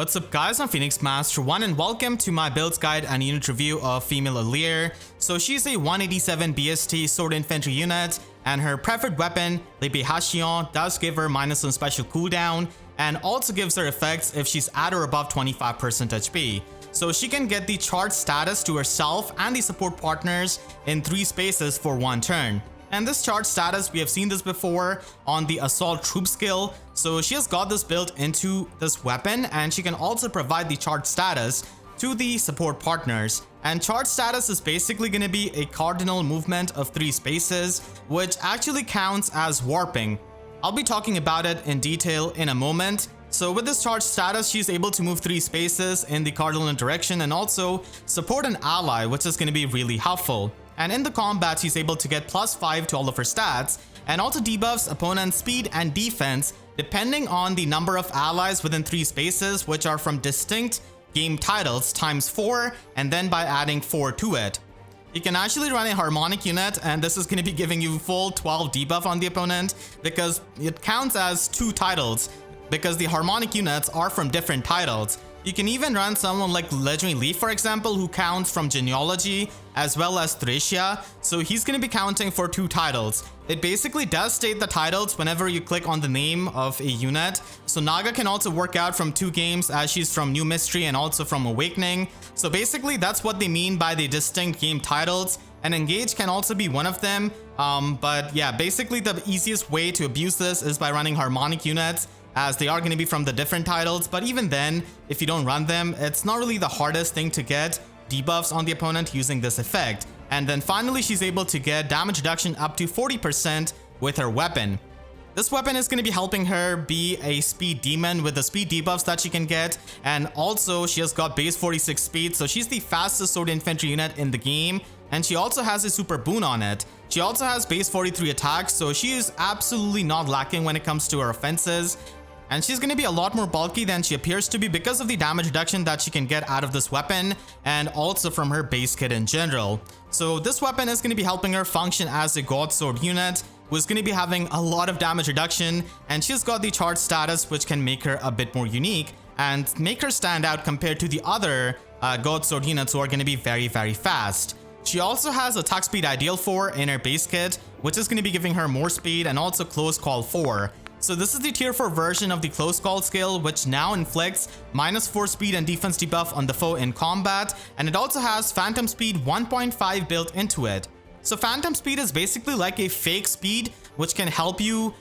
What's up guys, I'm Phoenix Master 1 and welcome to my builds guide and unit review of Female Alear. So she's a 187 BST sword infantry unit and her preferred weapon, FEH, does give her -1 special cooldown and also gives her effects if she's at or above 25% HP. So she can get the charge status to herself and the support partners in 3 spaces for 1 turn. And this charge status, we have seen this before on the assault troop skill. So she has got this built into this weapon and she can also provide the charge status to the support partners. And charge status is basically going to be a cardinal movement of 3 spaces, which actually counts as warping. I'll be talking about it in detail in a moment. So with this charge status, she's able to move 3 spaces in the cardinal direction and also support an ally, which is going to be really helpful. And in the combat, she's able to get +5 to all of her stats and also debuffs opponent's speed and defense depending on the number of allies within 3 spaces, which are from distinct game titles ×4 and then by adding 4 to it. You can actually run a harmonic unit and this is going to be giving you full 12 debuff on the opponent because it counts as 2 titles because the harmonic units are from different titles. You can even run someone like Legendary Leaf, for example, who counts from Genealogy as well as Thracia, so he's going to be counting for 2 titles. It basically does state the titles whenever you click on the name of a unit. So Naga can also work out from 2 games as she's from New Mystery and also from Awakening. So basically that's what they mean by the distinct game titles, and Engage can also be one of them. But yeah, basically the easiest way to abuse this is by running harmonic units, as they are going to be from the different titles. But even then, if you don't run them, it's not really the hardest thing to get debuffs on the opponent using this effect. And then finally, she's able to get damage reduction up to 40% with her weapon. This weapon is going to be helping her be a speed demon with the speed debuffs that she can get, and also she has got base 46 speed, so she's the fastest sword infantry unit in the game, and she also has a super boon on it. She also has base 43 attacks, so she is absolutely not lacking when it comes to her offenses. And she's going to be a lot more bulky than she appears to be because of the damage reduction that she can get out of this weapon and also from her base kit in general. So this weapon is going to be helping her function as a god sword unit, who is going to be having a lot of damage reduction, and she's got the charge status which can make her a bit more unique and make her stand out compared to the other god sword units who are going to be very fast. She also has attack speed ideal 4 in her base kit, which is going to be giving her more speed and also close call 4. So this is the tier 4 version of the close call skill, which now inflicts -4 speed and defense debuff on the foe in combat, and it also has phantom speed 1.5 built into it. So phantom speed is basically like a fake speed which can help you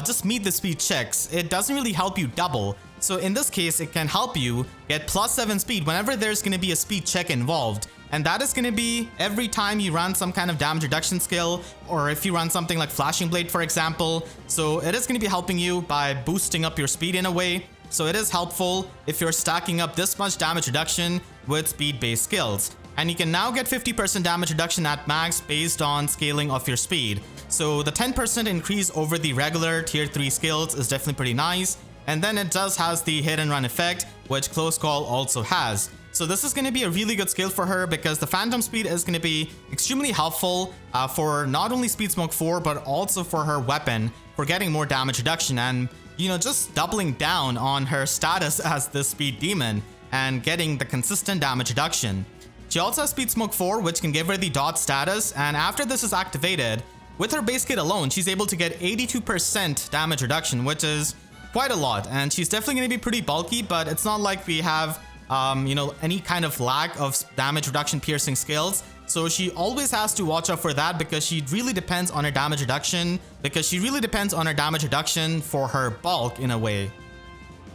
just meet the speed checks. It doesn't really help you double. So in this case, it can help you get +7 speed whenever there's going to be a speed check involved. And that is going to be every time you run some kind of damage reduction skill, or if you run something like Flashing Blade, for example. So it is going to be helping you by boosting up your speed in a way. So it is helpful if you're stacking up this much damage reduction with speed-based skills. And you can now get 50% damage reduction at max based on scaling of your speed. So the 10% increase over the regular tier 3 skills is definitely pretty nice. And then it does has the hit and run effect, which close call also has. So this is going to be a really good skill for her because the phantom speed is going to be extremely helpful for not only speed smoke 4 but also for her weapon for getting more damage reduction and, you know, just doubling down on her status as the speed demon and getting the consistent damage reduction. She also has speed smoke 4, which can give her the dot status, and after this is activated, with her base kit alone, she's able to get 82% damage reduction, which is quite a lot. And she's definitely going to be pretty bulky, but it's not like we have you know, any kind of lack of damage reduction piercing skills. So she always has to watch out for that because she really depends on her damage reduction for her bulk in a way.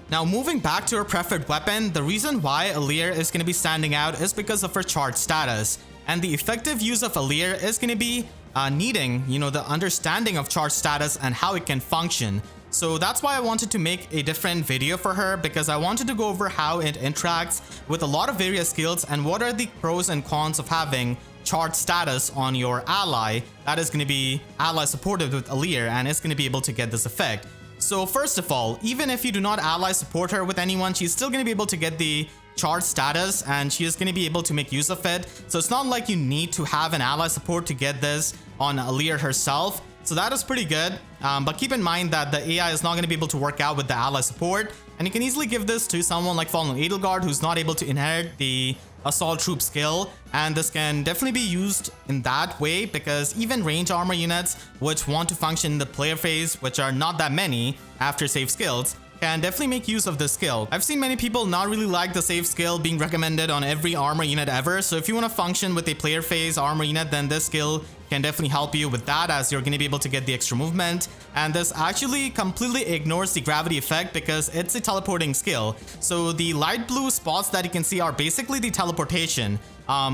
Now moving back to her preferred weapon, the reason why Alear is going to be standing out is because of her charge status. And the effective use of Alear is going to be needing, you know, the understanding of charge status and how it can function. So that's why I wanted to make a different video for her, because I wanted to go over how it interacts with a lot of various skills and what are the pros and cons of having charge status on your ally that is going to be ally supported with Alear and is going to be able to get this effect. So first of all, even if you do not ally support her with anyone, she's still going to be able to get the charge status and she is going to be able to make use of it. So it's not like you need to have an ally support to get this on Alear herself. So that is pretty good, but keep in mind that the AI is not going to be able to work out with the ally support. And you can easily give this to someone like Fallen Edelgard who's not able to inherit the Assault Troop skill, and this can definitely be used in that way because even range armor units which want to function in the player phase, which are not that many after save skills, can definitely make use of this skill. I've seen many people not really like the save skill being recommended on every armor unit ever, so if you want to function with a player phase armor unit, then this skill can definitely help you with that, as you're going to be able to get the extra movement. And this actually completely ignores the gravity effect because it's a teleporting skill. So the light blue spots that you can see are basically the teleportation.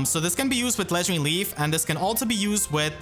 So this can be used with Legendary Leaf, and this can also be used with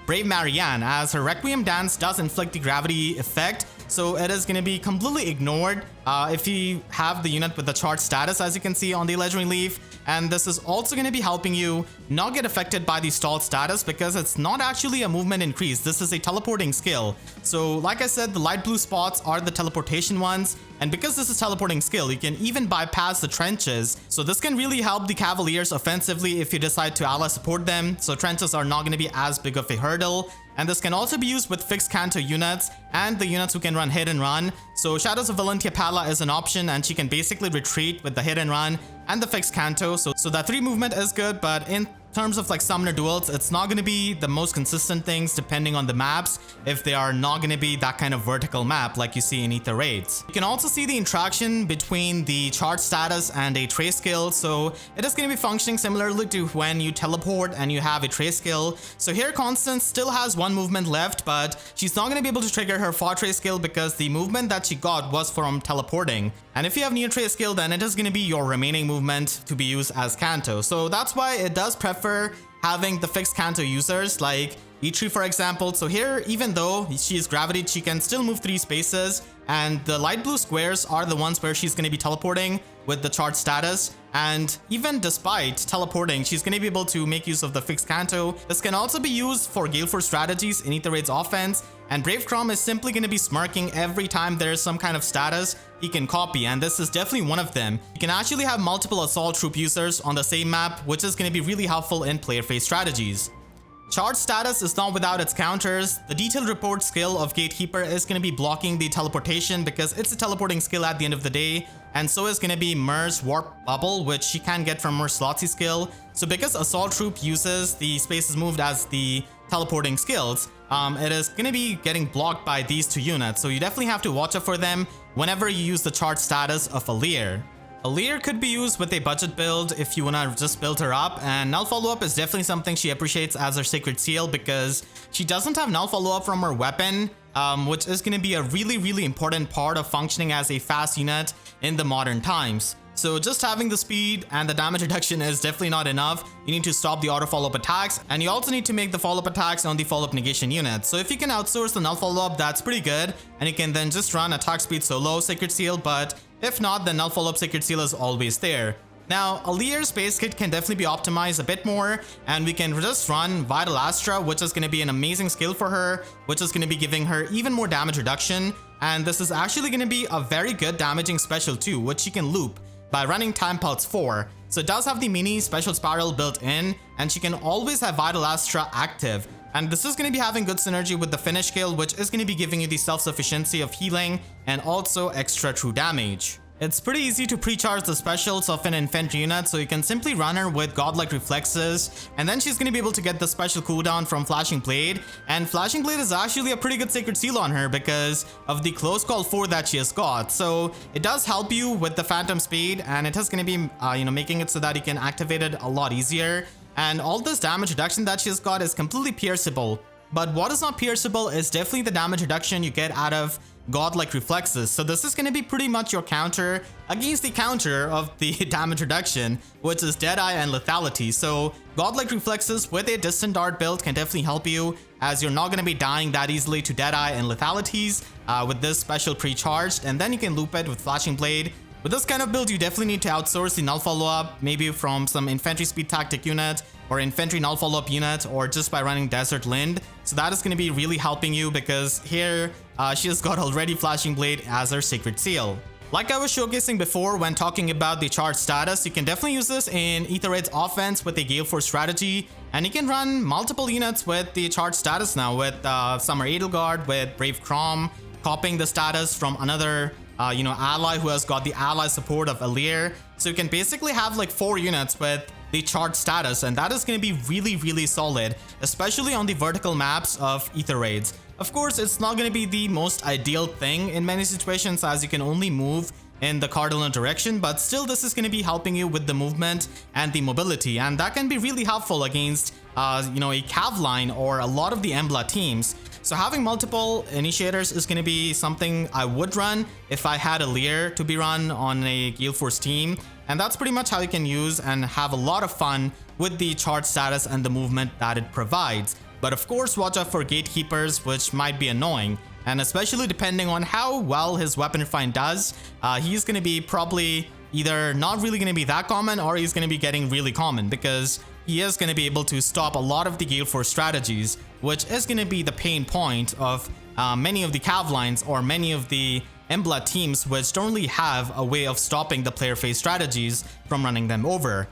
Brave Marianne, as her Requiem Dance does inflict the gravity effect. So it is going to be completely ignored if you have the unit with the charge status, as you can see on the Legendary Leaf. And this is also going to be helping you not get affected by the stalled status because it's not actually a movement increase. This is a teleporting skill. So like I said, the light blue spots are the teleportation ones. And because this is teleporting skill, you can even bypass the trenches. So this can really help the Cavaliers offensively if you decide to ally support them. So trenches are not going to be as big of a hurdle. And this can also be used with fixed canto units and the units who can run hit and run. So Shadows of Valentia Pala is an option, and she can basically retreat with the hit and run and the fixed canto. So that 3 movement is good, but in terms of like summoner duels, it's not going to be the most consistent things depending on the maps if they are not going to be that kind of vertical map like you see in Aether Raids. You can also see the interaction between the charge status and a trace skill. So it is going to be functioning similarly to when you teleport and you have a trace skill. So here Constance still has 1 movement left, but she's not going to be able to trigger her far trace skill because the movement that she got was from teleporting. And if you have Neo Trace skill, then it is going to be your remaining movement to be used as Canto. So that's why it does prefer having the fixed Canto users like E3, for example. So here, even though she is gravitated, she can still move 3 spaces, and the light blue squares are the ones where she's going to be teleporting with the charge status. And even despite teleporting, she's going to be able to make use of the fixed Canto. This can also be used for Gale Force strategies in Aether Raids offense, and Brave Crom is simply going to be smirking every time there's some kind of status he can copy, and this is definitely one of them. You can actually have multiple assault troop users on the same map, which is going to be really helpful in player phase strategies. Charge status is not without its counters. The detailed report skill of Gatekeeper is going to be blocking the teleportation because it's a teleporting skill at the end of the day, and so is going to be Mer's Warp Bubble, which she can get from Mer's Slotsy skill. So because Assault Troop uses the spaces moved as the teleporting skills, it is going to be getting blocked by these 2 units, so you definitely have to watch out for them whenever you use the charge status of Alear. Alear could be used with a budget build if you want to just build her up, and null follow-up is definitely something she appreciates as her sacred seal because she doesn't have null follow-up from her weapon, which is going to be a really important part of functioning as a fast unit in the modern times. So just having the speed and the damage reduction is definitely not enough. You need to stop the auto follow-up attacks, and you also need to make the follow-up attacks on the follow-up negation unit. So if you can outsource the null follow-up, that's pretty good, and you can then just run attack speed solo sacred seal, but if not, then null follow-up sacred seal is always there. Now, Alear's base kit can definitely be optimized a bit more, and we can just run Vital Astra, which is going to be an amazing skill for her, which is going to be giving her even more damage reduction. And this is actually going to be a very good damaging special too, which she can loop by running Time Pulse 4. So it does have the mini special spiral built in, and she can always have Vital Astra active. And this is going to be having good synergy with the finish skill, which is going to be giving you the self-sufficiency of healing and also extra true damage. It's pretty easy to pre-charge the specials of an infantry unit, so you can simply run her with godlike reflexes, and then she's going to be able to get the special cooldown from Flashing Blade. And Flashing Blade is actually a pretty good sacred seal on her because of the close call 4 that she has got. So it does help you with the phantom speed, and it is going to be making it so that you can activate it a lot easier. And all this damage reduction that she's got is completely pierceable. But what is not pierceable is definitely the damage reduction you get out of godlike reflexes. So this is going to be pretty much your counter against the counter of the damage reduction, which is Deadeye and Lethality. So godlike reflexes with a distant dart build can definitely help you, as you're not going to be dying that easily to Deadeye and Lethalities with this special pre-charged, and then you can loop it with Flashing Blade. With this kind of build, you definitely need to outsource the null follow-up, maybe from some infantry speed tactic unit or infantry null follow-up unit, or just by running Desert Lind. So that is going to be really helping you because here she has got already Flashing Blade as her sacred seal. Like I was showcasing before when talking about the charge status, you can definitely use this in Aether Raids offense with a Gale Force strategy, and you can run multiple units with the charge status now with Summer Edelgard, with Brave Crom, copying the status from another ally who has got the ally support of Alear. So you can basically have like 4 units with the charged status, and that is going to be really, really solid, especially on the vertical maps of Aether Raids. Of course, it's not going to be the most ideal thing in many situations, as you can only move in the cardinal direction, but still this is going to be helping you with the movement and the mobility, and that can be really helpful against a cav line or a lot of the Emblem teams. So having multiple initiators is going to be something I would run if I had Alear to be run on a Gale Force team, and that's pretty much how you can use and have a lot of fun with the charge status and the movement that it provides. But of course, watch out for gatekeepers, which might be annoying, and especially depending on how well his weapon refine does, he's going to be probably either not really going to be that common, or he's going to be getting really common, because he is going to be able to stop a lot of the Gale Force strategies, which is going to be the pain point of many of the cav lines or many of the Emblem teams, which don't really have a way of stopping the player phase strategies from running them over.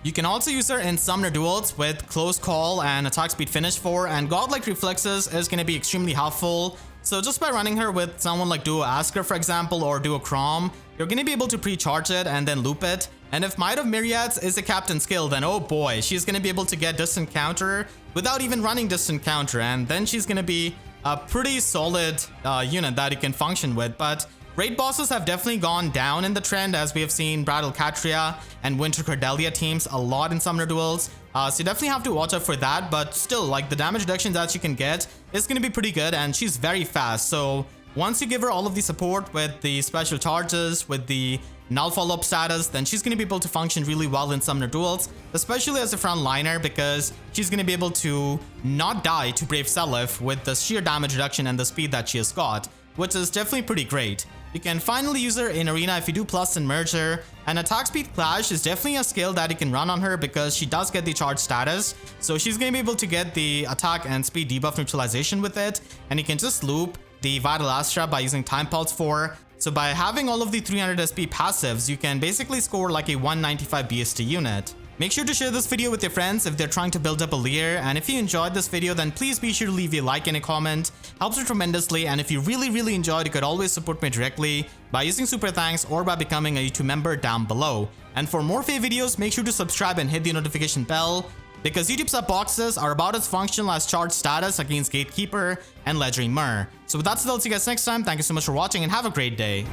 You can also use her in summoner duels with close call and attack speed finish 4, and godlike reflexes is going to be extremely helpful. So just by running her with someone like Duo Asker, for example, or Duo Crom, you're going to be able to pre-charge it and then loop it. And if Might of Myriads is a captain skill, then oh boy, she's going to be able to get distant counter without even running distant counter, and then she's going to be a pretty solid unit that you can function with. But raid bosses have definitely gone down in the trend, as we have seen Brattle Katria and Winter Cordelia teams a lot in summoner duels. So you definitely have to watch out for that, but still, like, the damage reduction that you can get is going to be pretty good, and she's very fast. So once you give her all of the support with the special charges, with the null follow-up status, then she's going to be able to function really well in summoner duels, especially as a front liner, because she's going to be able to not die to Brave Seliph with the sheer damage reduction and the speed that she has got, which is definitely pretty great. You can finally use her in arena if you do plus and merger, and attack speed clash is definitely a skill that you can run on her because she does get the charge status, so she's going to be able to get the attack and speed debuff neutralization with it, and you can just loop the Vital Astra by using Time Pulse 4. So by having all of the 300 SP passives, you can basically score like a 195 BST unit. Make sure to share this video with your friends if they're trying to build up Alear, and if you enjoyed this video, then please be sure to leave a like and a comment. Helps me tremendously, and if you really enjoyed, you could always support me directly by using super thanks or by becoming a YouTube member down below. And for more FEH videos, make sure to subscribe and hit the notification bell, because YouTube sub boxes are about as functional as charge status against Gatekeeper and Legendary Myr. So with that said, I'll see you guys next time. Thank you so much for watching and have a great day.